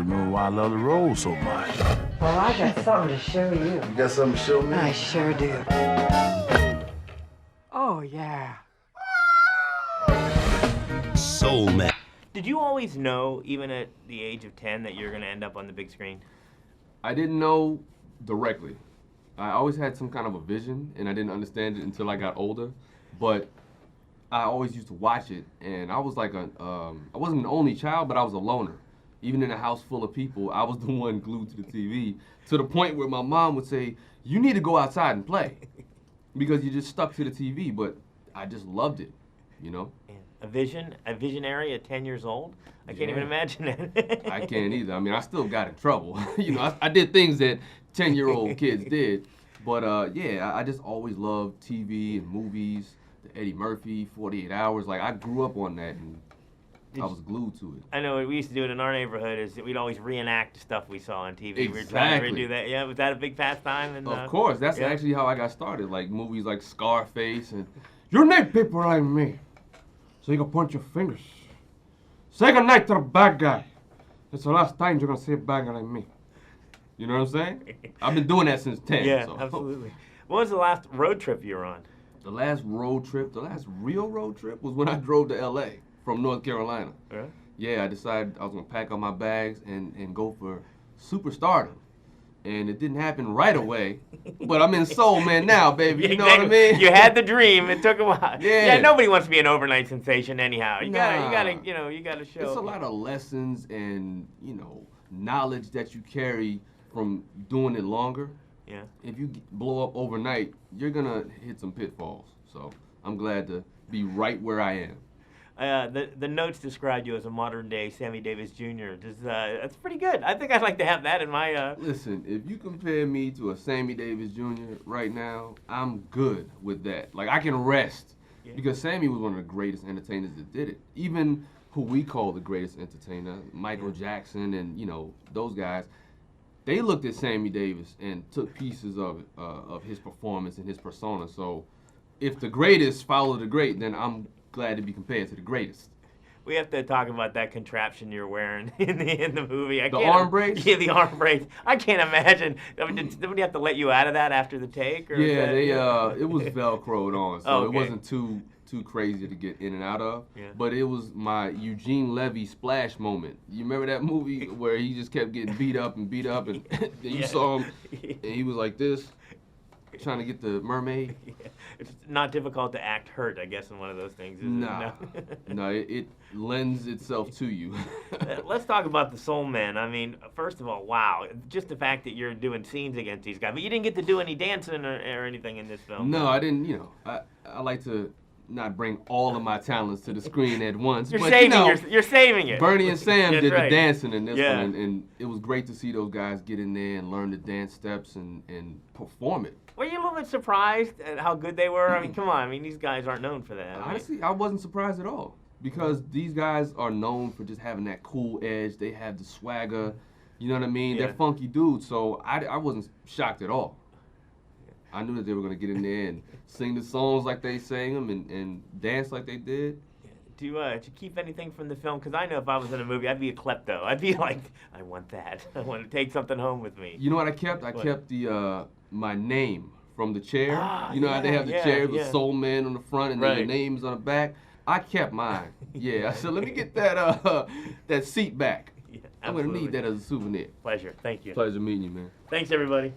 to know why I love the road so much. Well, I got something to show you. You got something to show me? I sure do. Oh, yeah. Soul Man. Did you always know, even at the age of 10, that you're going to end up on the big screen? I didn't know directly. I always had some kind of a vision, and I didn't understand it until I got older. But I always used to watch it, and I was like I wasn't an only child, but I was a loner. Even in a house full of people, I was the one glued to the TV, to the point where my mom would say, "You need to go outside and play," because you just stuck to the TV. But I just loved it, you know? A visionary at 10 years old? I can't even imagine it. I can't either. I mean, I still got in trouble. You know, I did things that 10-year-old kids did. But yeah, I just always loved TV and movies, the Eddie Murphy, 48 Hours. Like, I grew up on that, and I was glued to it. I know what we used to do it in our neighborhood is that we'd always reenact stuff we saw on TV. Exactly. We'd try to redo that. Yeah, was that a big pastime? And, Of course. That's yeah. actually how I got started. Like, movies like Scarface and "You need people like me, so you can point your fingers. Say goodnight to the bad guy. It's the last time you're going to see a bad guy like me." You know what I'm saying? I've been doing that since 10. Yeah, so. absolutely. What was the last road trip you were on? The last real road trip was when I drove to L.A. from North Carolina. Yeah. Yeah, I decided I was going to pack up my bags and go for superstardom. And it didn't happen right away, but I'm in Soul Man now, baby. You know what I mean? You had the dream. It took a while. Yeah. Nobody wants to be an overnight sensation anyhow. You Nah. gotta show. It's a lot of lessons and, knowledge that you carry from doing it longer. Yeah. If you blow up overnight, you're gonna hit some pitfalls. So I'm glad to be right where I am. The notes described you as a modern day Sammy Davis Jr. That's pretty good. I think I'd like to have that in my. Listen, if you compare me to a Sammy Davis Jr. right now, I'm good with that. Like, I can rest. Yeah. Because Sammy was one of the greatest entertainers that did it. Even who we call the greatest entertainer, Michael Jackson and, those guys, they looked at Sammy Davis and took pieces of his performance and his persona. So if the greatest follow the great, then I'm glad to be compared to the greatest. We have to talk about that contraption you're wearing in the movie. The arm brace? Yeah, the arm brace. I can't imagine. I mean, did somebody have to let you out of that after the take? Or Yeah, it was Velcroed on, so okay. it wasn't too crazy to get in and out of. Yeah. But it was my Eugene Levy splash moment. You remember that movie where he just kept getting beat up, and then you saw him, and he was like this, trying to get the mermaid? Yeah. It's not difficult to act hurt, I guess, in one of those things, is Nah. it? No, it lends itself to you. Let's talk about the Soul Man. I mean, first of all, wow. Just the fact that you're doing scenes against these guys. But you didn't get to do any dancing or anything in this film. No, I didn't, I like to not bring all of my talents to the screen at once. You're but, saving it. Bernie and Sam That's did right. the dancing in this Yeah. one, and it was great to see those guys get in there and learn the dance steps and perform it. Were you a little bit surprised at how good they were? I mean, come on. I mean, these guys aren't known for that. Honestly, I wasn't surprised at all, because these guys are known for just having that cool edge. They have the swagger, you know what I mean? Yeah. They're funky dudes, so I wasn't shocked at all. I knew that they were going to get in there and sing the songs like they sang them and dance like they did. Do you keep anything from the film? Because I know if I was in a movie, I'd be a klepto. I'd be like, I want that. I want to take something home with me. You know what I kept? I What? kept the my name from the chair. Ah, You know how they have the yeah, chair with yeah. Soul Man on the front and then Right. the names on the back? I kept mine. Yeah, I said, let me get that that seat back. Yeah, I'm going to absolutely. need that as a souvenir. Pleasure. Thank you. Pleasure meeting you, man. Thanks, everybody.